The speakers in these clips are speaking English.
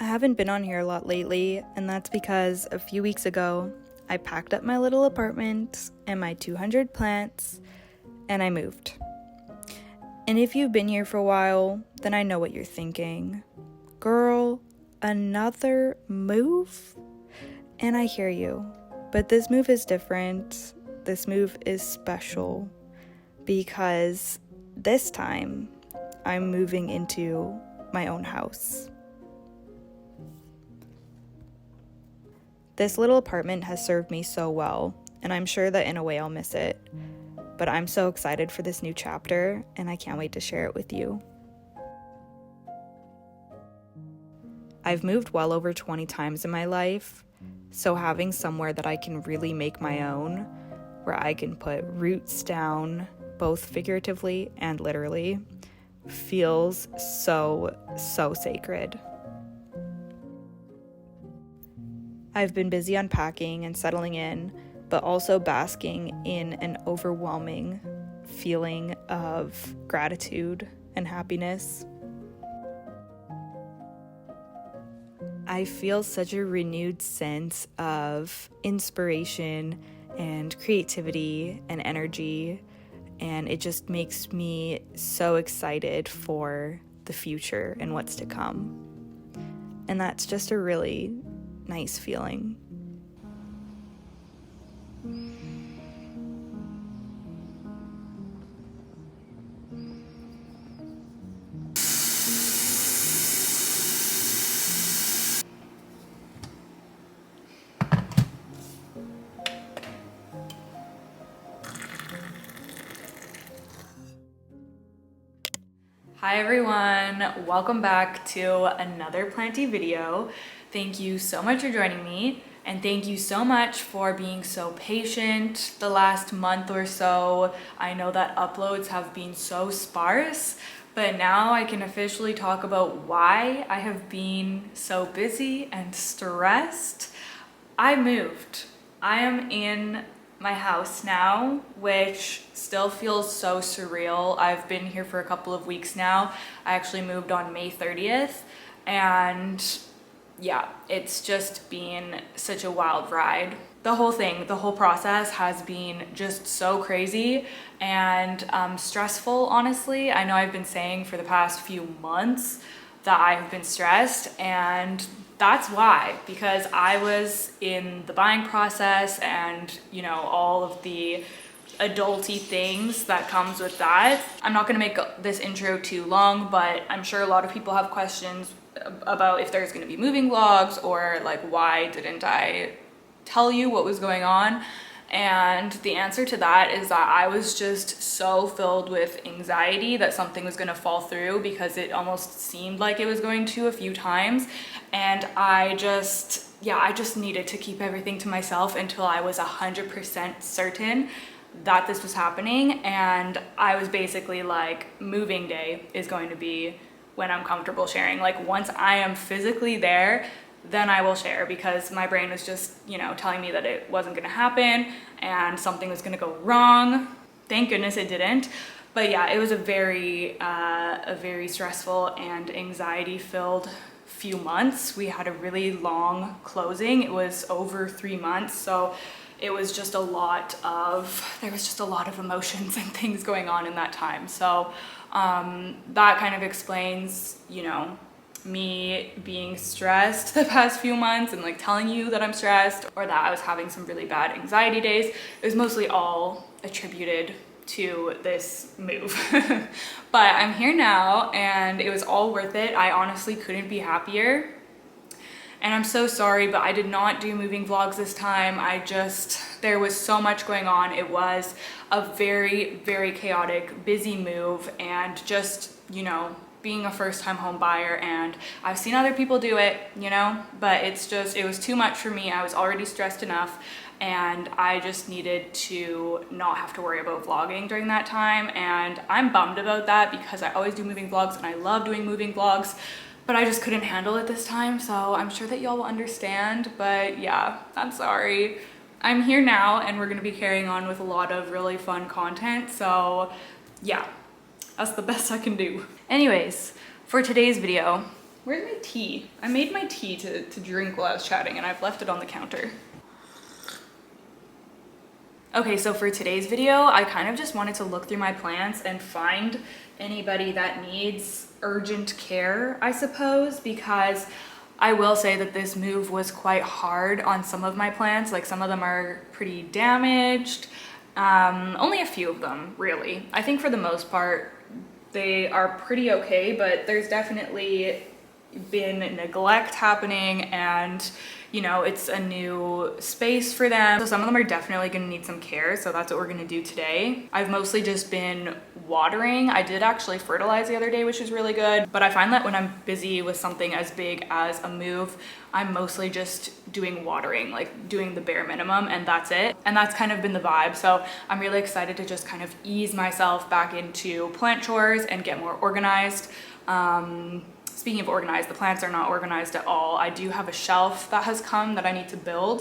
I haven't been on here a lot lately, and that's because a few weeks ago, I packed up my little apartment and my 200 plants, and I moved. And if you've been here for a while, then I know what you're thinking. Girl, another move? And I hear you, but this move is different. This move is special because this time I'm moving into my own house. This little apartment has served me so well, and I'm sure that in a way I'll miss it. But I'm so excited for this new chapter, and I can't wait to share it with you. I've moved well over 20 times in my life, so having somewhere that I can really make my own, where I can put roots down, both figuratively and literally, feels so sacred. I've been busy unpacking and settling in, but also basking in an overwhelming feeling of gratitude and happiness. I feel such a renewed sense of inspiration and creativity and energy, and it just makes me so excited for the future and what's to come. And that's just a really nice feeling. Hi everyone, welcome back to another Planty video. Thank you so much for joining me, and thank you so much for being so patient the last month or so. I know that uploads have been so sparse, but now I can officially talk about why I have been so busy and stressed. I moved. I am in my house now, which still feels so surreal. I've been here for a couple of weeks now. I actually moved on May 30th, and yeah, it's just been such a wild ride. The whole process has been just so crazy and stressful, honestly. I know I've been saying for the past few months that I've been stressed, and that's why, because I was in the buying process and, you know, all of the adulty things that comes with that. I'm not gonna make this intro too long, but I'm sure a lot of people have questions about if there's gonna be moving vlogs, or like, why didn't I tell you what was going on? And the answer to that is that I was just so filled with anxiety that something was gonna fall through, because it almost seemed like it was going to a few times. And I just needed to keep everything to myself until I was 100% certain that this was happening. And I was basically like, moving day is going to be when I'm comfortable sharing. Like, once I am physically there, then I will share, because my brain was just, you know, telling me that it wasn't gonna happen and something was gonna go wrong. Thank goodness it didn't. But yeah, it was a very stressful and anxiety-filled few months. We had a really long closing. It was over 3 months, so it was just there was just a lot of emotions and things going on in that time. So that kind of explains, you know, me being stressed the past few months and like telling you that I'm stressed, or that I was having some really bad anxiety days. It was mostly all attributed to this move. But I'm here now and it was all worth it. I honestly couldn't be happier. And I'm so sorry, but I did not do moving vlogs this time. There was so much going on. It was a very chaotic, busy move, and just, you know, being a first-time home buyer, and I've seen other people do it, you know, but it was too much for me. I was already stressed enough, and I just needed to not have to worry about vlogging during that time. And I'm bummed about that, because I always do moving vlogs and I love doing moving vlogs, but I just couldn't handle it this time. So I'm sure that y'all will understand, but yeah, I'm sorry. I'm here now, and we're gonna be carrying on with a lot of really fun content. So yeah, that's the best I can do. Anyways, for today's video, Where's my tea? I made my tea to drink while I was chatting and I've left it on the counter. Okay, so for today's video, I kind of just wanted to look through my plants and find anybody that needs urgent care, I suppose, because I will say that this move was quite hard on some of my plants. Like some of them are pretty damaged. Only a few of them, really. I think for the most part, they are pretty okay, but there's definitely been neglect happening and you know, it's a new space for them. So some of them are definitely gonna need some care. So that's what we're gonna do today. I've mostly just been watering. I did actually fertilize the other day, which is really good. But I find that when I'm busy with something as big as a move, I'm mostly just doing watering, like doing the bare minimum, and that's it. And that's kind of been the vibe. So I'm really excited to just kind of ease myself back into plant chores and get more organized. Speaking of organized, the plants are not organized at all. I do have a shelf that has come that I need to build.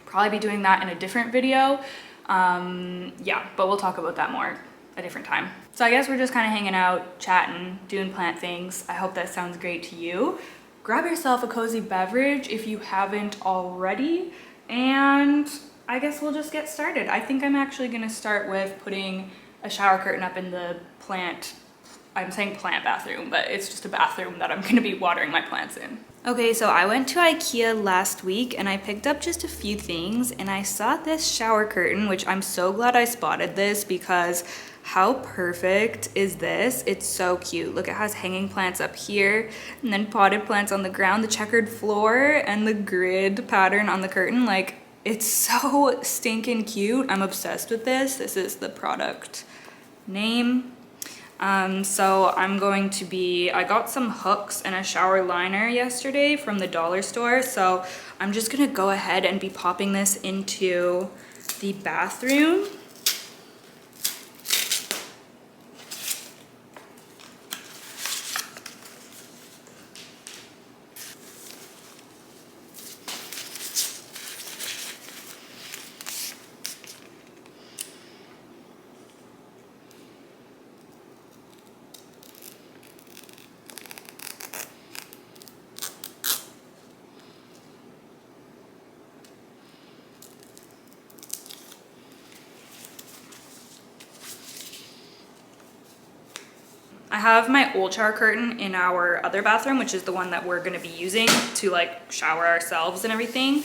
Probably be doing that in a different video. Yeah, but we'll talk about that more a different time. So I guess we're just kind of hanging out, chatting, doing plant things. I hope that sounds great to you. Grab yourself a cozy beverage if you haven't already, and I guess we'll just get started. I think I'm actually gonna start with putting a shower curtain up in the plant, I'm saying plant bathroom, but it's just a bathroom that I'm gonna be watering my plants in. Okay, so I went to IKEA last week and I picked up just a few things, and I saw this shower curtain, which I'm so glad I spotted this because how perfect is this? It's so cute. Look, it has hanging plants up here and then potted plants on the ground, the checkered floor and the grid pattern on the curtain. Like, it's so stinking cute. I'm obsessed with this. This is the product name. So I'm going to be, I got some hooks and a shower liner yesterday from the dollar store. So I'm just gonna go ahead and be popping this into the bathroom. I have my old shower curtain in our other bathroom, which is the one that we're gonna be using to like shower ourselves and everything.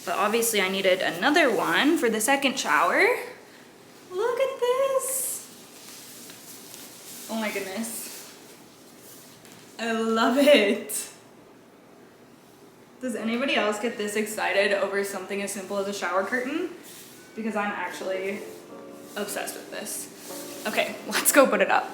But obviously I needed another one for the second shower. Look at this. Oh my goodness. I love it. Does anybody else get this excited over something as simple as a shower curtain? Because I'm actually obsessed with this. Okay, let's go put it up.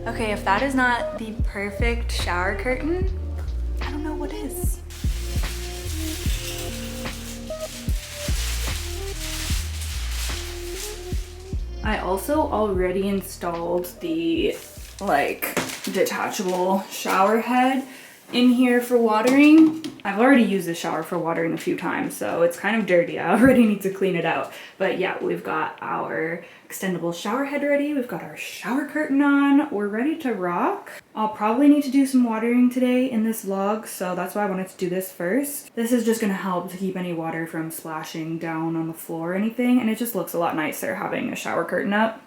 Okay, if that is not the perfect shower curtain, I don't know what is. I also already installed the like detachable shower head in here for watering. I've already used the shower for watering a few times, so it's kind of dirty. I already need to clean it out. But yeah, we've got our extendable shower head ready. We've got our shower curtain on. We're ready to rock. I'll probably need to do some watering today in this vlog, so that's why I wanted to do this first. This is just gonna help to keep any water from splashing down on the floor or anything, and it just looks a lot nicer having a shower curtain up.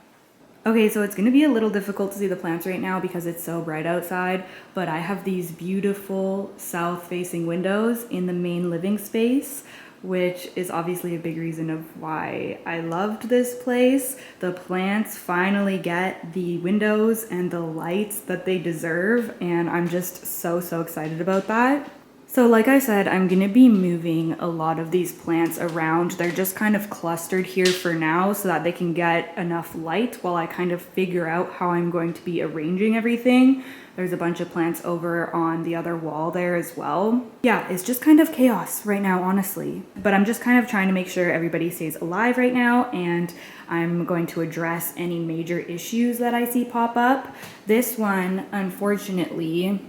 Okay, so it's gonna be a little difficult to see the plants right now because it's so bright outside, but I have these beautiful south-facing windows in the main living space, which is obviously a big reason of why I loved this place. The plants finally get the windows and the lights that they deserve, and I'm just so excited about that. So like I said, I'm gonna be moving a lot of these plants around. They're just kind of clustered here for now so that they can get enough light while I kind of figure out how I'm going to be arranging everything. There's a bunch of plants over on the other wall there as well. Yeah, it's just kind of chaos right now, honestly. But I'm just kind of trying to make sure everybody stays alive right now, and I'm going to address any major issues that I see pop up. This one, unfortunately,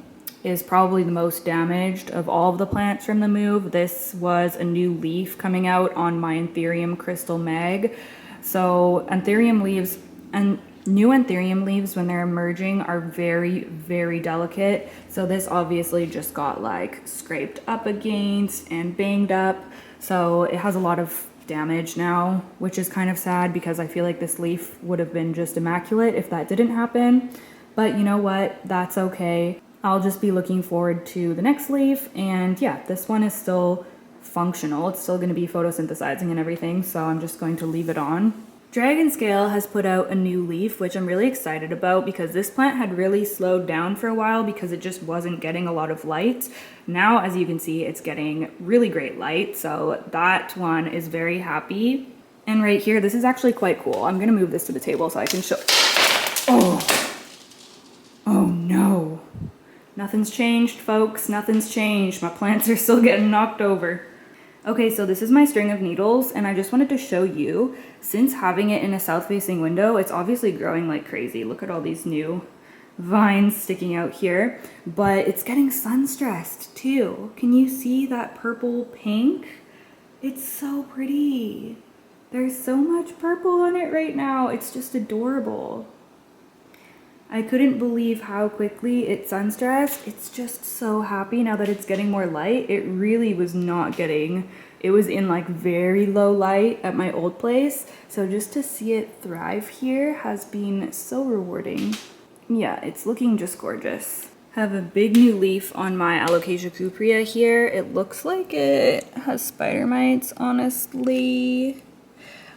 is probably the most damaged of all of the plants from the move. This was a new leaf coming out on my Anthurium Crystal Mag. So anthurium leaves, and new anthurium leaves when they're emerging are very delicate. So this obviously just got like scraped up against and banged up. So it has a lot of damage now, which is kind of sad because I feel like this leaf would have been just immaculate if that didn't happen. But you know what? That's okay. I'll just be looking forward to the next leaf, and yeah, this one is still functional. It's still going to be photosynthesizing and everything, so I'm just going to leave it on. Dragon Scale has put out a new leaf, which I'm really excited about because this plant had really slowed down for a while because it just wasn't getting a lot of light. Now, as you can see, it's getting really great light, so that one is very happy. And right here, this is actually quite cool. I'm going to move this to the table so I can show. Oh no. Nothing's changed, folks. Nothing's changed. My plants are still getting knocked over. Okay, so this is my string of needles, and I just wanted to show you, since having it in a south-facing window, it's obviously growing like crazy. Look at all these new vines sticking out here, but it's getting sun-stressed too. Can you see that purple pink? It's so pretty. There's so much purple on it right now. It's just adorable. I couldn't believe how quickly it sun-stressed. It's just so happy now that it's getting more light. It really was not getting, it was in like very low light at my old place. So just to see it thrive here has been so rewarding. Yeah, it's looking just gorgeous. Have a big new leaf on my Alocasia cuprea here. It looks like it has spider mites, honestly.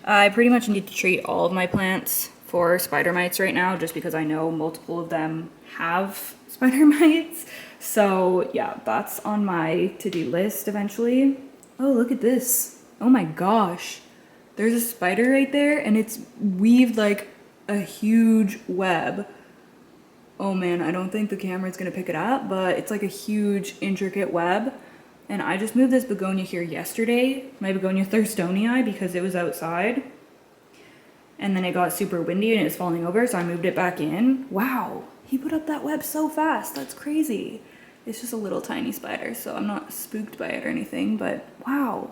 I pretty much need to treat all of my plants for spider mites right now, just because I know multiple of them have spider mites. So yeah, that's on my to-do list eventually. Oh, look at this. Oh my gosh. There's a spider right there, and it's weaved like a huge web. Oh man, I don't think the camera's gonna pick it up, but it's like a huge intricate web. And I just moved this begonia here yesterday, my begonia thurstonii, because it was outside. And then it got super windy and it was falling over, so I moved it back in. Wow, he put up that web so fast. That's crazy. It's just a little tiny spider, so I'm not spooked by it or anything, but wow.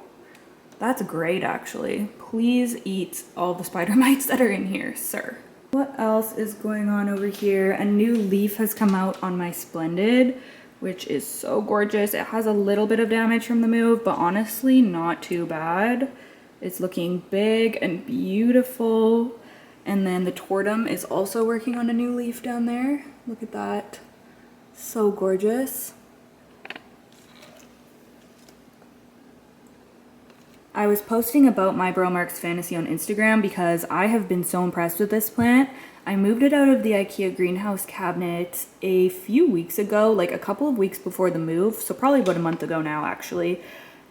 That's great, actually. Please eat all the spider mites that are in here, sir. What else is going on over here? A new leaf has come out on my Splendid, which is so gorgeous. It has a little bit of damage from the move, but honestly, not too bad. It's looking big and beautiful. And then the Tortum is also working on a new leaf down there. Look at that. So gorgeous. I was posting about my Bromarks Fantasy on Instagram because I have been so impressed with this plant. I moved it out of the IKEA greenhouse cabinet a few weeks ago, like a couple of weeks before the move, so probably about a month ago now actually.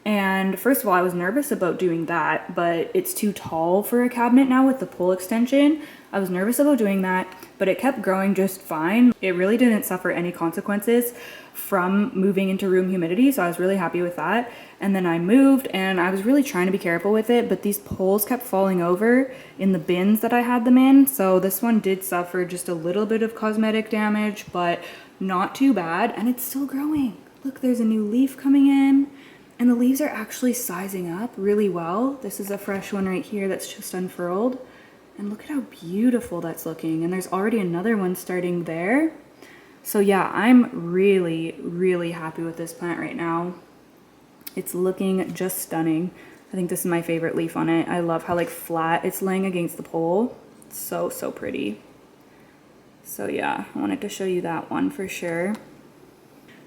And first of all, I was nervous about doing that, but it's too tall for a cabinet now with the pole extension. I was nervous about doing that, but it kept growing just fine. It really didn't suffer any consequences from moving into room humidity, so I was really happy with that. And then I moved, and I was really trying to be careful with it, but these poles kept falling over in the bins that I had them in, so this one did suffer just a little bit of cosmetic damage, but not too bad, and it's still growing. Look, there's a new leaf coming in, and the leaves are actually sizing up really well. This is a fresh one right here that's just unfurled. And look at how beautiful that's looking. And there's already another one starting there. So yeah, I'm really, really happy with this plant right now. It's looking just stunning. I think this is my favorite leaf on it. I love how like flat it's laying against the pole. It's so, so pretty. So yeah, I wanted to show you that one for sure.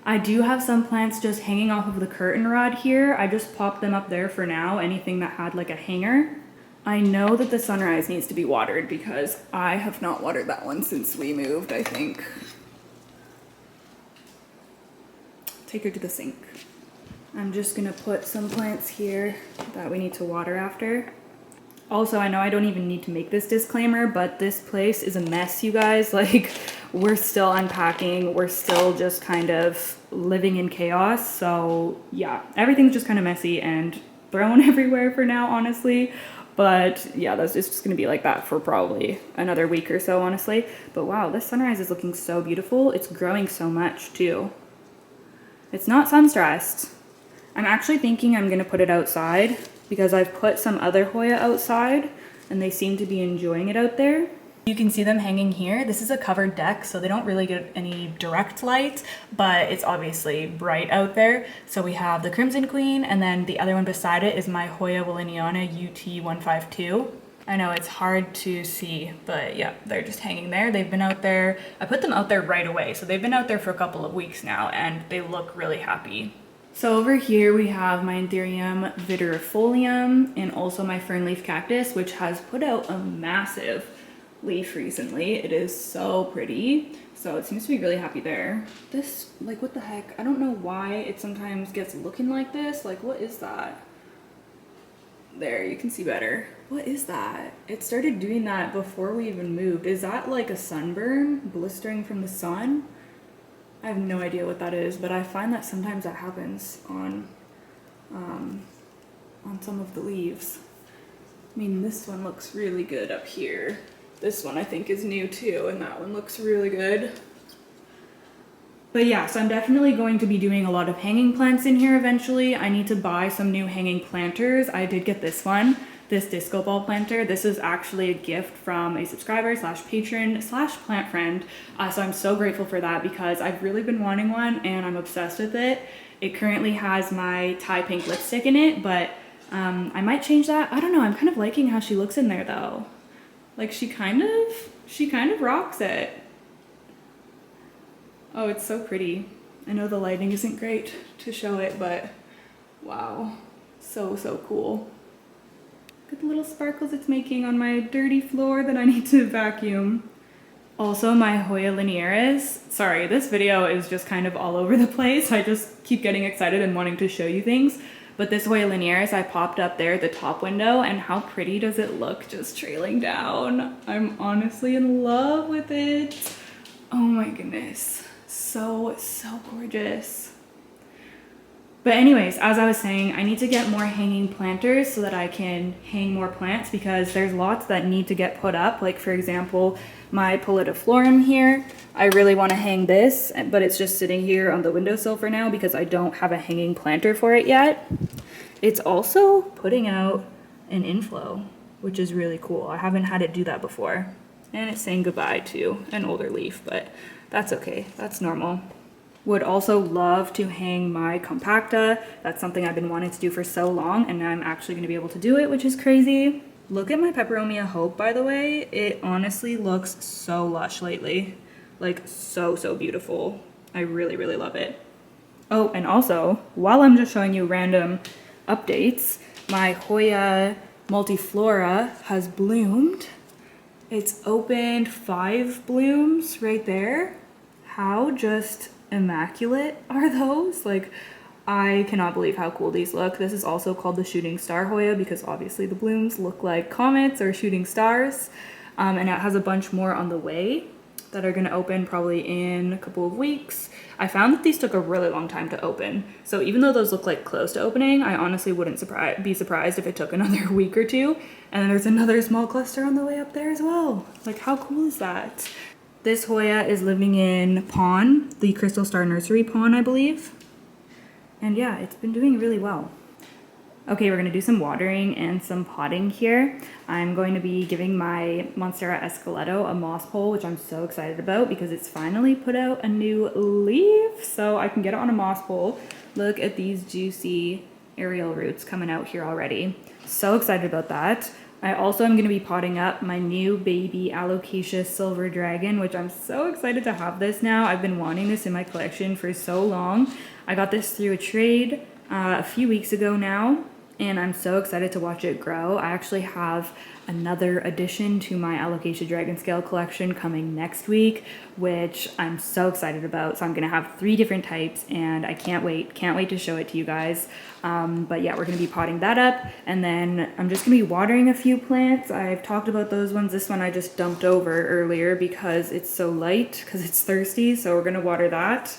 I do have some plants just hanging off of the curtain rod here. I just popped them up there for now, anything that had like a hanger. I know that the sunrise needs to be watered because I have not watered that one since we moved, I think. Take her to the sink. I'm just gonna put some plants here that we need to water after. Also, I know I don't even need to make this disclaimer, but this place is a mess, you guys. Like, we're still unpacking. We're still just kind of living in chaos. So yeah, everything's just kind of messy and thrown everywhere for now, honestly. But yeah, that's just gonna be like that for probably another week or so, honestly. But wow, this sunrise is looking so beautiful. It's growing so much too. It's not sun stressed. I'm actually thinking I'm gonna put it outside because I've put some other Hoya outside and they seem to be enjoying it out there. You can see them hanging here. This is a covered deck, so they don't really get any direct light, but it's obviously bright out there. So we have the Crimson Queen, and then the other one beside it is my Hoya Willeniana UT152. I know it's hard to see, but yeah, they're just hanging there. They've been out there. I put them out there right away, so they've been out there for a couple of weeks now, and they look really happy. So over here we have my Anthurium viridifolium and also my fernleaf cactus, which has put out a massive leaf recently. It is so pretty. So it seems to be really happy there. This, like, what the heck? I don't know why it sometimes gets looking like this. Like, what is that? There, you can see better. What is that? It started doing that before we even moved. Is that like a sunburn blistering from the sun? I have no idea what that is, but I find that sometimes that happens on some of the leaves. I mean, this one looks really good up here. This one I think is new too, and that one looks really good. But yeah, so I'm definitely going to be doing a lot of hanging plants in here eventually. I need to buy some new hanging planters. I did get this one, this disco ball planter. This is actually a gift from a subscriber slash patron slash plant friend. So I'm so grateful for that because I've really been wanting one and I'm obsessed with it. It currently has my Thai pink lipstick in it, but I might change that. I don't know, I'm kind of liking how she looks in there though. Like she kind of rocks it. Oh, it's so pretty. I know the lighting isn't great to show it, but wow, so, so cool. Look at the little sparkles it's making on my dirty floor that I need to vacuum. Also, my Hoya linearis. Sorry, this video is just kind of all over the place. I just keep getting excited and wanting to show you things. But this Hoya linearis I popped up there at the top window, and how pretty does it look just trailing down? I'm honestly in love with it. Oh my goodness. So, so gorgeous. But anyways, as I was saying, I need to get more hanging planters so that I can hang more plants because there's lots that need to get put up. Like for example, my Polydiflorum here. I really want to hang this, but it's just sitting here on the windowsill for now because I don't have a hanging planter for it yet. It's also putting out an inflow, which is really cool. I haven't had it do that before. And it's saying goodbye to an older leaf, but that's okay. That's normal. Would also love to hang my compacta. That's something I've been wanting to do for so long, and now I'm actually going to be able to do it, which is crazy. Look at my Peperomia Hope, by the way. It honestly looks so lush lately. Like, so, so beautiful. I really, really love it. Oh, and also, while I'm just showing you random updates, my Hoya multiflora has bloomed. It's opened 5 blooms right there. How just immaculate are those? Like, I cannot believe how cool these look. This is also called the Shooting Star Hoya because obviously the blooms look like comets or shooting stars. And it has a bunch more on the way that are going to open probably in a couple of weeks. I found that these took a really long time to open. So even though those look like close to opening, I honestly wouldn't be surprised if it took another week or two. And then there's another small cluster on the way up there as well. Like, how cool is that? This Hoya is living in pond, the Crystal Star Nursery pond, I believe. And yeah, it's been doing really well. Okay, we're gonna do some watering and some potting here. I'm going to be giving my Monstera escalado a moss pole, which I'm so excited about because it's finally put out a new leaf. So I can get it on a moss pole. Look at these juicy aerial roots coming out here already. So excited about that. I also am gonna be potting up my new baby Alocasia silver dragon, which I'm so excited to have this now. I've been wanting this in my collection for so long. I got this through a trade a few weeks ago now, and I'm so excited to watch it grow. I actually have another addition to my Alocasia Dragon Scale collection coming next week, which I'm so excited about. So I'm gonna have 3 different types and I can't wait to show it to you guys. But yeah, we're gonna be potting that up, and then I'm just gonna be watering a few plants. I've talked about those ones. This one I just dumped over earlier because it's so light, because it's thirsty, so we're gonna water that.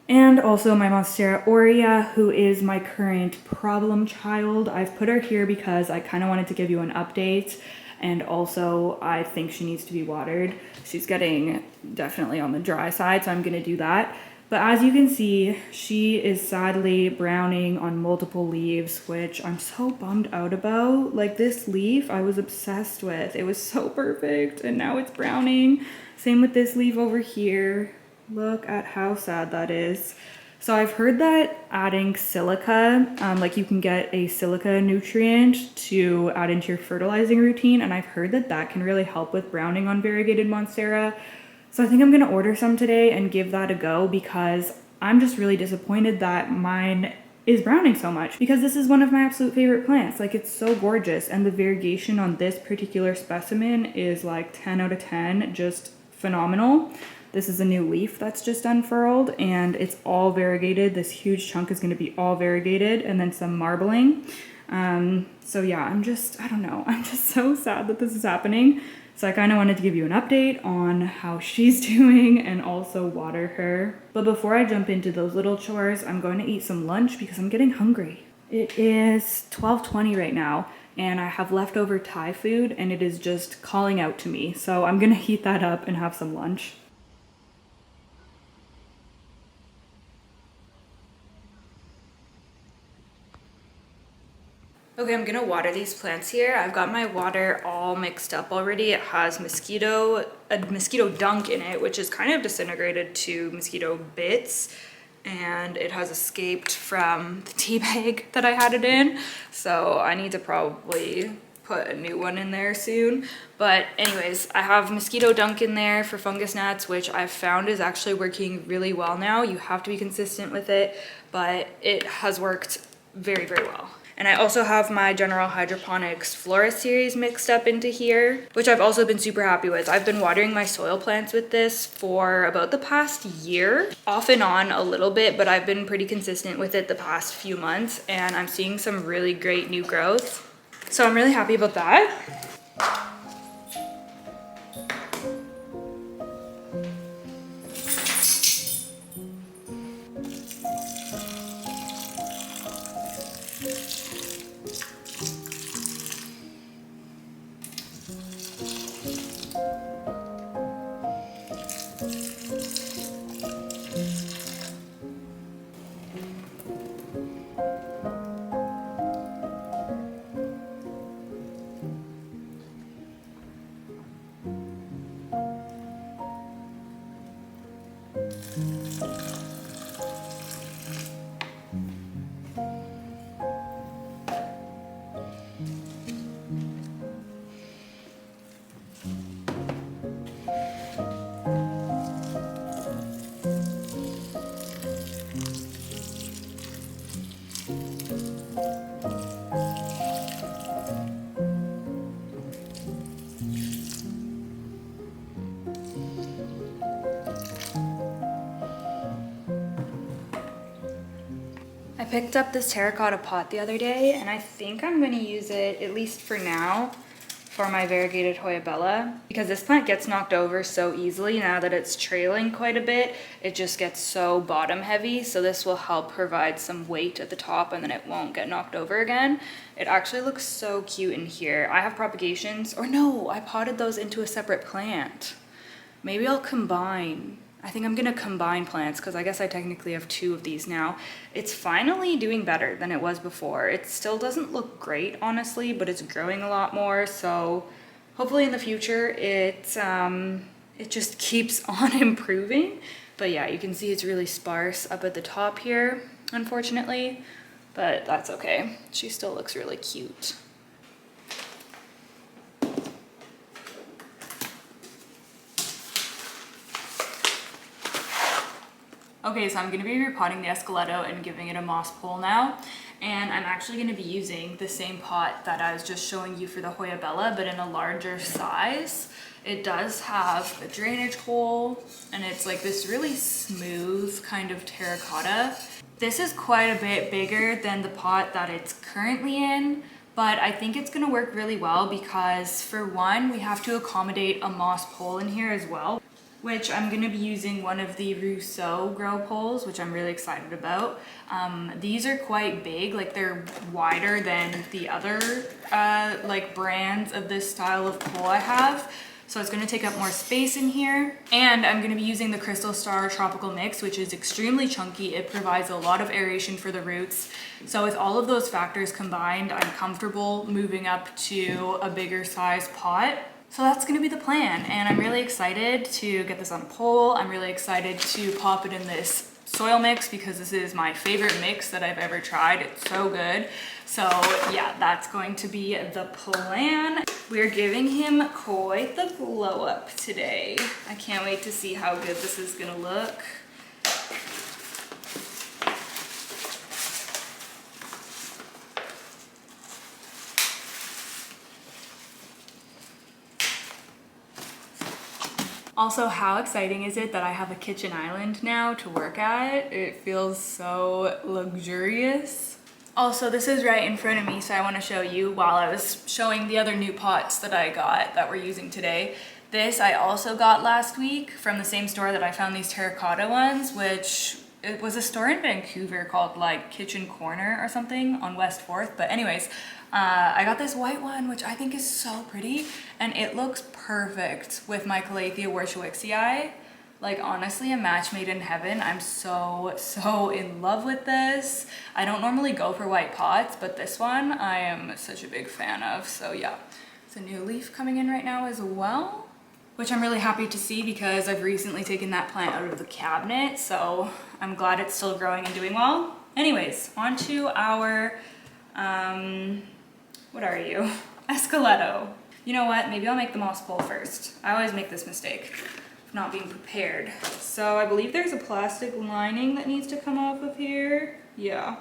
And also my Monstera Aurea, who is my current problem child. I've put her here because I kind of wanted to give you an update, and also I think she needs to be watered. She's getting definitely on the dry side, so I'm gonna do that. But as you can see, she is sadly browning on multiple leaves, which I'm so bummed out about. Like, this leaf I was obsessed with. It was so perfect, and now it's browning. Same with this leaf over here. Look at how sad that is. So I've heard that adding silica, like you can get a silica nutrient to add into your fertilizing routine, and I've heard that that can really help with browning on variegated Monstera. So I think I'm gonna order some today and give that a go, because I'm just really disappointed that mine is browning so much, because this is one of my absolute favorite plants. Like, it's so gorgeous, and the variegation on this particular specimen is like 10 out of 10, just phenomenal. This is a new leaf that's just unfurled, and it's all variegated. This huge chunk is going to be all variegated, and then some marbling. So yeah, I don't know. I'm just so sad that this is happening. So I kind of wanted to give you an update on how she's doing and also water her. But before I jump into those little chores, I'm going to eat some lunch because I'm getting hungry. It is 12:20 right now, and I have leftover Thai food, and it is just calling out to me. So I'm going to heat that up and have some lunch. Okay, I'm gonna water these plants here. I've got my water all mixed up already. It has a mosquito dunk in it, which is kind of disintegrated to mosquito bits, and it has escaped from the tea bag that I had it in. So I need to probably put a new one in there soon. But anyways, I have mosquito dunk in there for fungus gnats, which I've found is actually working really well now. You have to be consistent with it, but it has worked very, very well. And I also have my General Hydroponics Flora series mixed up into here, which I've also been super happy with. I've been watering my soil plants with this for about the past year, off and on a little bit, but I've been pretty consistent with it the past few months, and I'm seeing some really great new growth. So I'm really happy about that. I picked up this terracotta pot the other day, and I think I'm going to use it, at least for now, for my variegated Hoya Bella, because this plant gets knocked over so easily now that it's trailing quite a bit. It just gets so bottom heavy, so this will help provide some weight at the top, and then it won't get knocked over again. It actually looks so cute in here. I have propagations, or no, I potted those into a separate plant. Maybe I'll combine. I think I'm gonna combine plants because I guess I technically have 2 of these now. It's finally doing better than it was before. It still doesn't look great, honestly, but it's growing a lot more. So hopefully in the future, it just keeps on improving. But yeah, you can see it's really sparse up at the top here, unfortunately, but that's okay. She still looks really cute. Okay, so I'm gonna be repotting the escalado and giving it a moss pole now. And I'm actually gonna be using the same pot that I was just showing you for the Hoya Bella, but in a larger size. It does have a drainage hole, and it's like this really smooth kind of terracotta. This is quite a bit bigger than the pot that it's currently in, but I think it's gonna work really well because for one, we have to accommodate a moss pole in here as well, which I'm gonna be using one of the Rousseau grow poles, which I'm really excited about. These are quite big, like they're wider than the other like brands of this style of pole I have. So it's gonna take up more space in here. And I'm gonna be using the Crystal Star Tropical Mix, which is extremely chunky. It provides a lot of aeration for the roots. So with all of those factors combined, I'm comfortable moving up to a bigger size pot. So that's gonna be the plan. And I'm really excited to get this on a pole. I'm really excited to pop it in this soil mix because this is my favorite mix that I've ever tried. It's so good. So yeah, that's going to be the plan. We're giving him quite the glow up today. I can't wait to see how good this is gonna look. Also, how exciting is it that I have a kitchen island now to work at? It feels so luxurious. Also, this is right in front of me, so I want to show you while I was showing the other new pots that I got that we're using today. This I also got last week from the same store that I found these terracotta ones, which it was a store in Vancouver called like Kitchen Corner or something on West 4th. But anyways, I got this white one, which I think is so pretty, and it looks perfect with my Calathea Warshawixii. Like honestly, a match made in heaven. I'm so in love with this. I don't normally go for white pots, but this one I am such a big fan of. So yeah, it's a new leaf coming in right now as well, which I'm really happy to see because I've recently taken that plant out of the cabinet. So I'm glad it's still growing and doing well. Anyways, on to our, what are you? Escalado. You know what? Maybe I'll make the moss pole first. I always make this mistake. Not being prepared. So I believe there's a plastic lining that needs to come off of here. Yeah.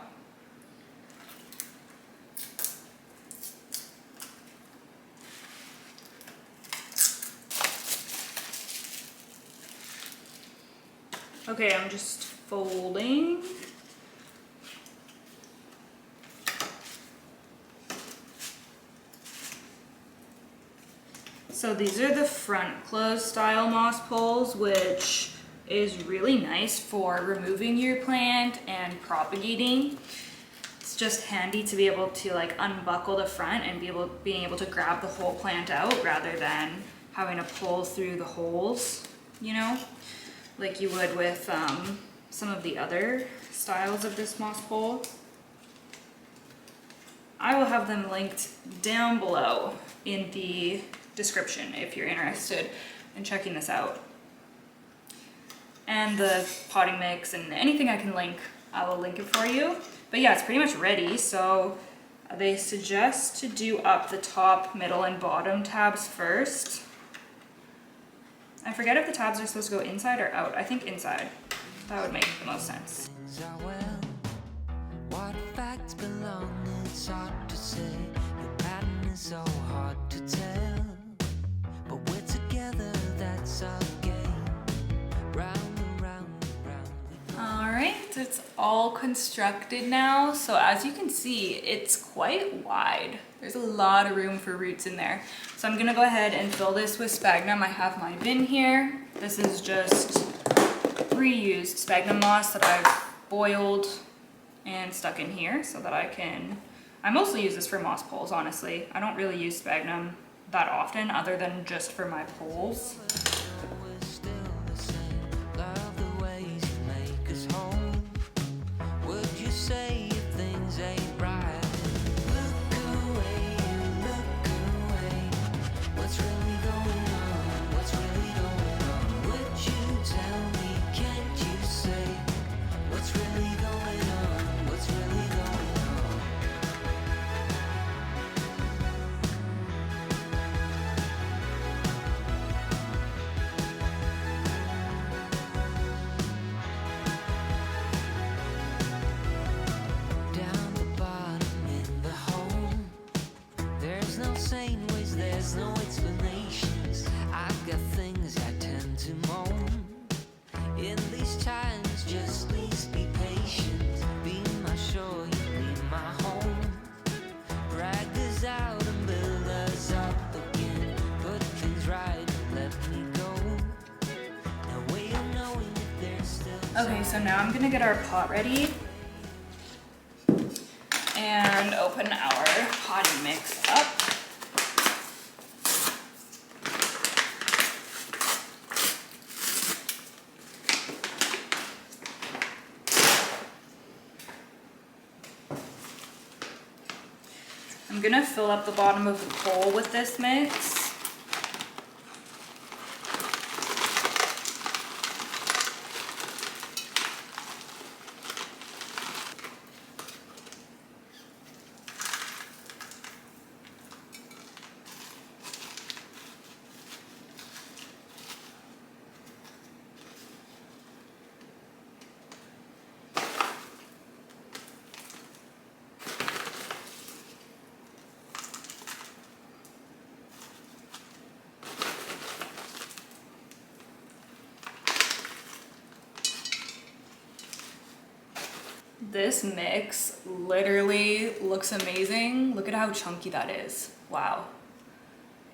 Okay, I'm just folding. So these are the front close style moss poles, which is really nice for removing your plant and propagating. It's just handy to be able to like unbuckle the front and being able to grab the whole plant out rather than having to pull through the holes, you know, like you would with some of the other styles of this moss pole. I will have them linked down below in the description if you're interested in checking this out. And the potting mix and anything I can link, I will link it for you. But yeah, it's pretty much ready. So they suggest to do up the top, middle, and bottom tabs first. I forget if the tabs are supposed to go inside or out. I think inside. That would make the most sense. What facts belong, it's hard to say. Your pattern is so hard to tell. But we're together, that's our game. Round and round and round. Alright, it's all constructed now. So as you can see, it's quite wide. There's a lot of room for roots in there. So I'm gonna go ahead and fill this with sphagnum. I have my bin here. This is just reused sphagnum moss that I've boiled and stuck in here so that I mostly use this for moss poles, honestly. I don't really use sphagnum that often other than just for my poles. Okay, so now I'm gonna get our pot ready and open our potting mix up. I'm gonna fill up the bottom of the bowl with this mix. This mix literally looks amazing. Look at how chunky that is. Wow.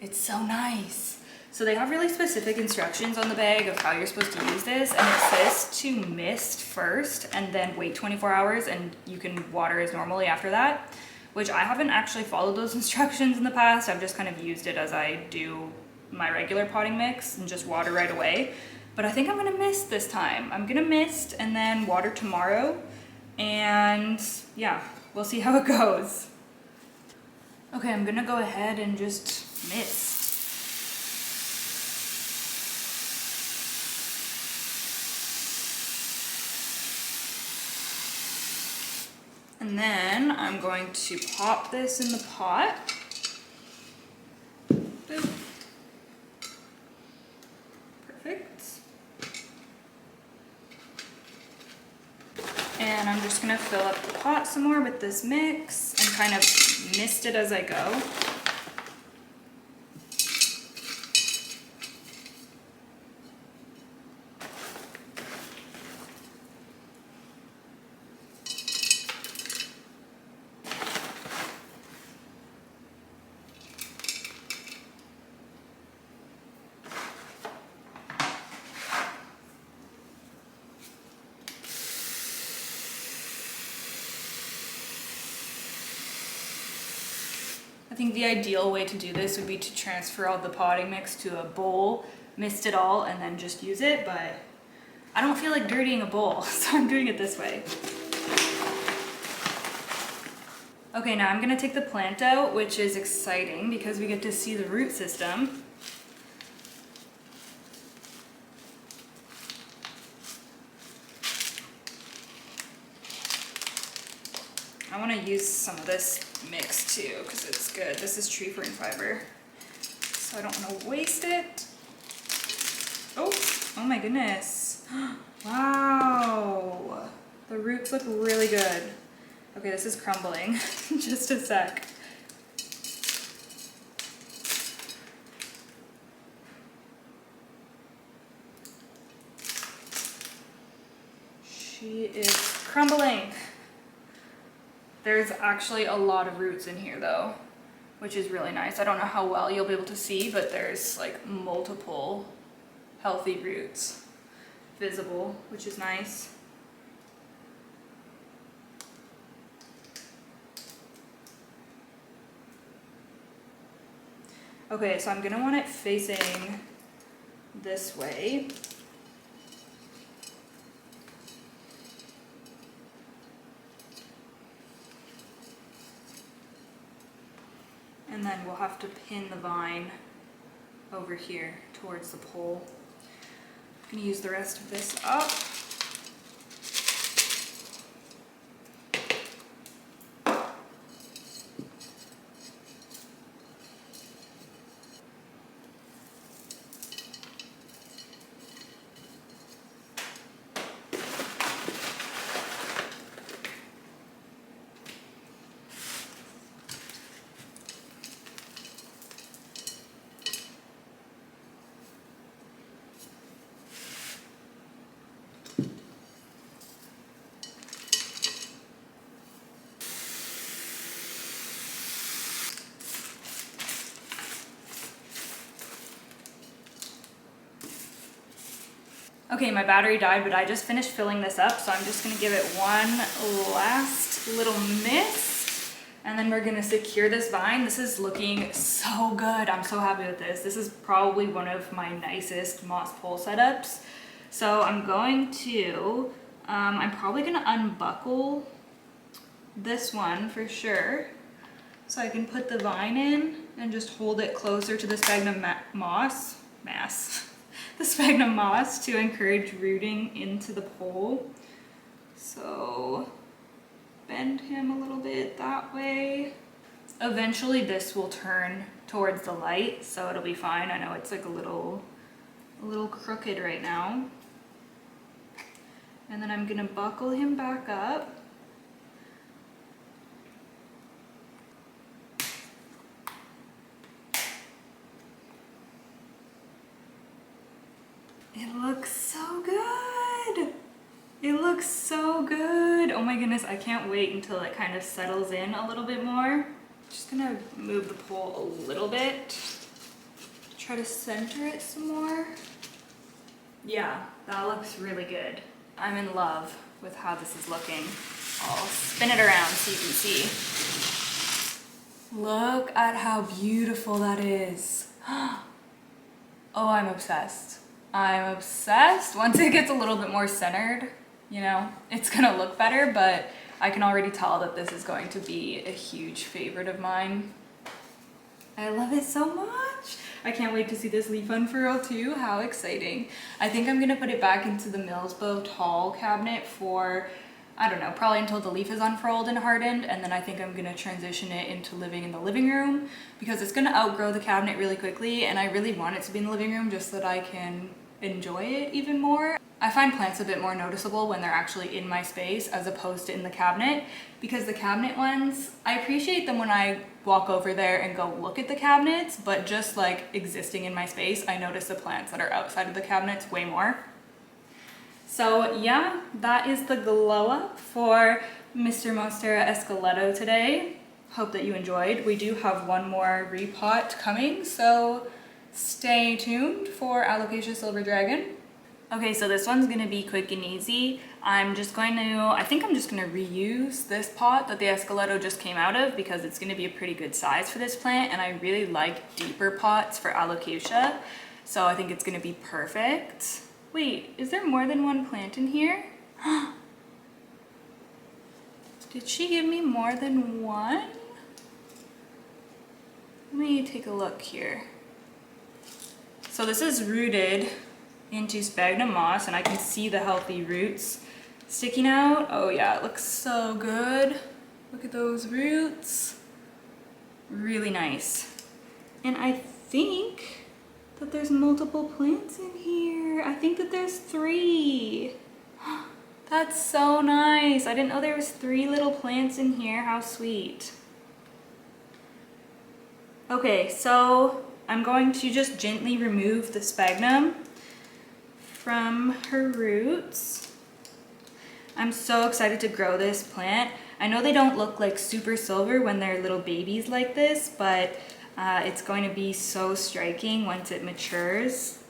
It's so nice. So they have really specific instructions on the bag of how you're supposed to use this, and it says to mist first and then wait 24 hours and you can water as normally after that, which I haven't actually followed those instructions in the past. I've just kind of used it as I do my regular potting mix and just water right away. But I think I'm gonna mist this time. I'm gonna mist and then water tomorrow. And yeah, we'll see how it goes. Okay, I'm gonna go ahead and just mist. And then I'm going to pop this in the pot. Boop. Perfect. And I'm just gonna fill up the pot some more with this mix and kind of mist it as I go. I think the ideal way to do this would be to transfer all the potting mix to a bowl, mist it all, and then just use it, but I don't feel like dirtying a bowl, so I'm doing it this way. Okay, now I'm gonna take the plant out, which is exciting because we get to see the root system. I want to use some of this mix too because it's good. This is tree fern fiber, so I don't want to waste it. Oh my goodness. Wow. The roots look really good. Okay, this is crumbling. Just a sec. She is crumbling. There's actually a lot of roots in here though, which is really nice. I don't know how well you'll be able to see, but there's like multiple healthy roots visible, which is nice. Okay, so I'm gonna want it facing this way. And then we'll have to pin the vine over here towards the pole. I'm gonna use the rest of this up. Okay, my battery died, but I just finished filling this up, so I'm just gonna give it one last little mist, and then we're gonna secure this vine. This is looking so good. I'm so happy with this. This is probably one of my nicest moss pole setups. So I'm going to, I'm probably gonna unbuckle this one for sure, so I can put the vine in and just hold it closer to the sphagnum moss the sphagnum moss to encourage rooting into the pole. So bend him a little bit that way. Eventually this will turn towards the light, so it'll be fine. I know it's like a little crooked right now. And then I'm gonna buckle him back up. It looks so good. It looks so good. Oh my goodness, I can't wait until it kind of settles in a little bit more. Just gonna move the pole a little bit. Try to center it some more. Yeah, that looks really good. I'm in love with how this is looking. I'll spin it around so you can see. Look at how beautiful that is. Oh, I'm obsessed. I'm obsessed. Once it gets a little bit more centered, you know, it's gonna look better, but I can already tell that this is going to be a huge favorite of mine. I love it so much. I can't wait to see this leaf unfurl too. How exciting. I think I'm gonna put it back into the Millsbow tall cabinet for, I don't know, probably until the leaf is unfurled and hardened, and then I think I'm gonna transition it into living in the living room because it's gonna outgrow the cabinet really quickly, and I really want it to be in the living room just so that I can enjoy it even more. I find plants a bit more noticeable when they're actually in my space as opposed to in the cabinet, because the cabinet ones, I appreciate them when I walk over there and go look at the cabinets, but just like existing in my space, I notice the plants that are outside of the cabinets way more. So yeah, that is the glow up for Mr. Monstera Escalado today. Hope that you enjoyed. We do have one more repot coming, so stay tuned for Alocasia Silver Dragon. Okay, so this one's gonna be quick and easy. I think I'm just gonna reuse this pot that the Escalado just came out of because it's gonna be a pretty good size for this plant, and I really like deeper pots for Alocasia, so I think it's gonna be perfect. Wait, is there more than one plant in here? Did she give me more than one? Let me take a look here. So this is rooted into sphagnum moss, and I can see the healthy roots sticking out. Oh yeah, it looks so good. Look at those roots. Really nice. And I think that there's multiple plants in here. I think that there's 3. That's so nice. I didn't know there was 3 little plants in here. How sweet. Okay, so I'm going to just gently remove the sphagnum from her roots. I'm so excited to grow this plant. I know they don't look like super silver when they're little babies like this, but it's going to be so striking once it matures.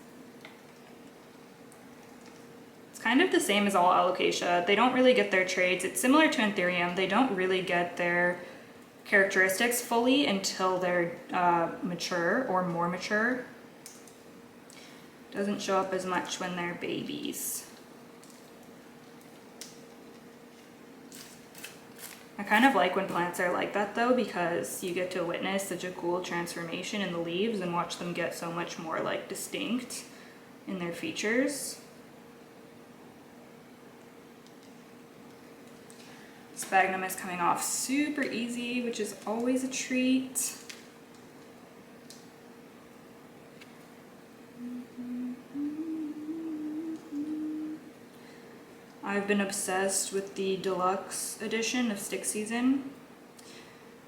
It's kind of the same as all Alocasia. They don't really get their traits. It's similar to Anthurium. They don't really get their characteristics fully until they're mature or more mature. Doesn't show up as much when they're babies. I kind of like when plants are like that though, because you get to witness such a cool transformation in the leaves and watch them get so much more like distinct in their features. Sphagnum is coming off super easy, which is always a treat. I've been obsessed with the deluxe edition of Stick Season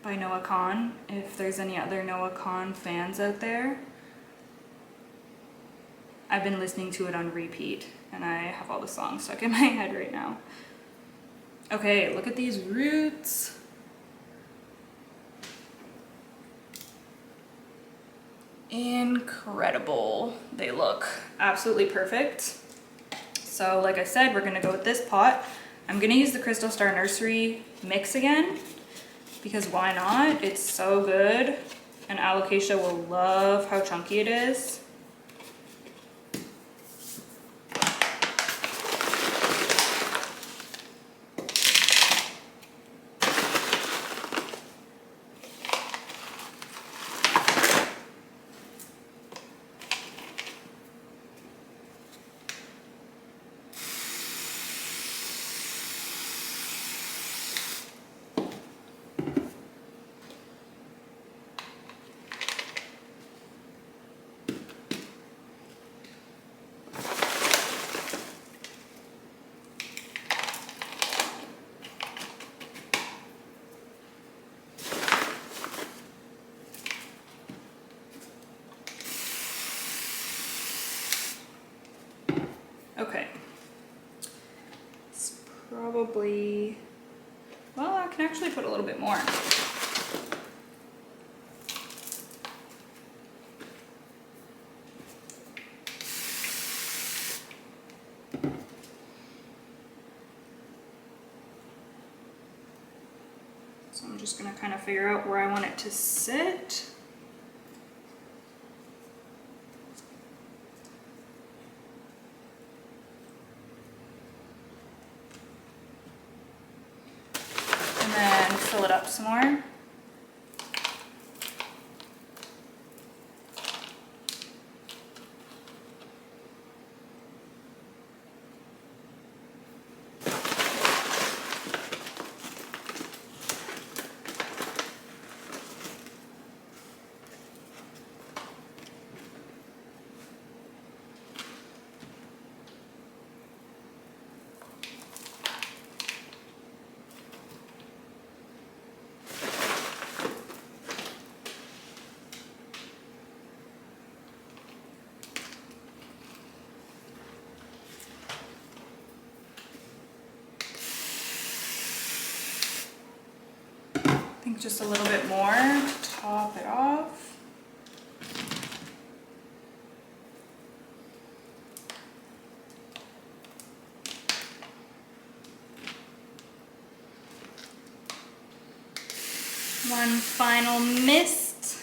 by Noah Kahan. If there's any other Noah Kahan fans out there, I've been listening to it on repeat, and I have all the songs stuck in my head right now. Okay, look at these roots. Incredible. They look absolutely perfect. So like I said, we're gonna go with this pot. I'm gonna use the Crystal Star Nursery mix again, because why not? It's so good, and Alocasia will love how chunky it is. Okay, it's probably, well, I can actually put a little bit more. So I'm just gonna kind of figure out where I want it to sit. And then fill it up some more. I think just a little bit more to top it off. One final mist.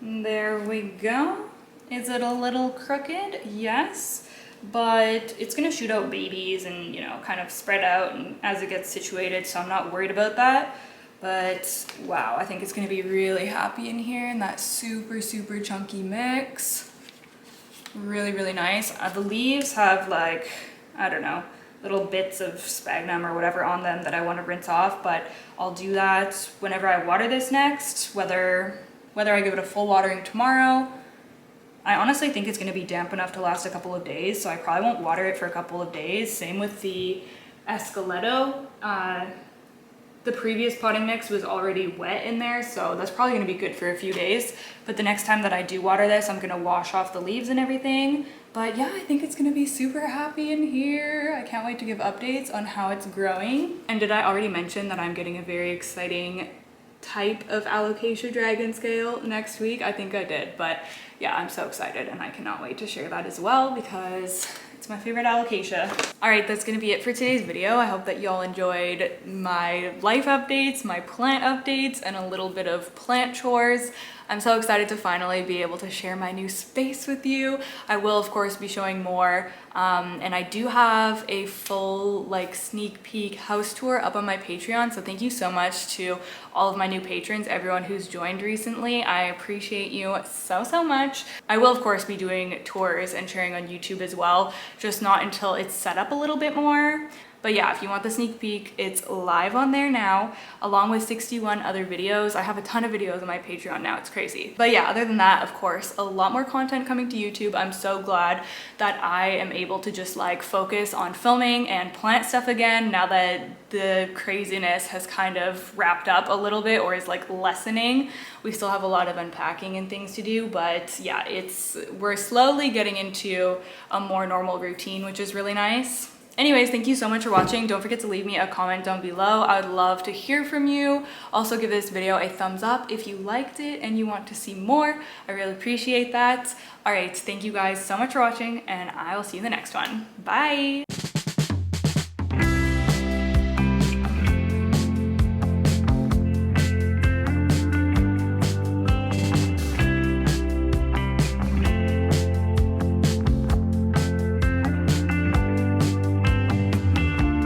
There we go. Is it a little crooked? Yes, but it's gonna shoot out babies and, you know, kind of spread out and as it gets situated, so I'm not worried about that. But wow, I think it's gonna be really happy in here in that super, super chunky mix. Really, really nice. The leaves have like, I don't know, little bits of sphagnum or whatever on them that I want to rinse off, but I'll do that whenever I water this next, whether I give it a full watering tomorrow. I honestly think it's going to be damp enough to last a couple of days, so I probably won't water it for a couple of days. Same with the escalado. The previous potting mix was already wet in there, so that's probably gonna be good for a few days. But the next time that I do water this, I'm gonna wash off the leaves and everything. But yeah, I think it's gonna be super happy in here. I can't wait to give updates on how it's growing. And did I already mention that I'm getting a very exciting type of Alocasia dragon scale next week? I think I did, but yeah, I'm so excited and I cannot wait to share that as well because it's my favorite Alocasia. All right, that's gonna be it for today's video. I hope that y'all enjoyed my life updates, my plant updates, and a little bit of plant chores. I'm so excited to finally be able to share my new space with you. I will of course be showing more, and I do have a full like sneak peek house tour up on my Patreon, so thank you so much to all of my new patrons, everyone who's joined recently. I appreciate you so, so much. I will of course be doing tours and sharing on YouTube as well, just not until it's set up a little bit more. But yeah, if you want the sneak peek, it's live on there now, along with 61 other videos. I have a ton of videos on my Patreon now, it's crazy. But yeah, other than that, of course, a lot more content coming to YouTube. I'm so glad that I am able to just like focus on filming and plant stuff again now that the craziness has kind of wrapped up a little bit or is like lessening. We still have a lot of unpacking and things to do, but yeah, we're slowly getting into a more normal routine, which is really nice. Anyways, thank you so much for watching. Don't forget to leave me a comment down below. I would love to hear from you. Also give this video a thumbs up if you liked it and you want to see more. I really appreciate that. All right, thank you guys so much for watching, and I will see you in the next one. Bye.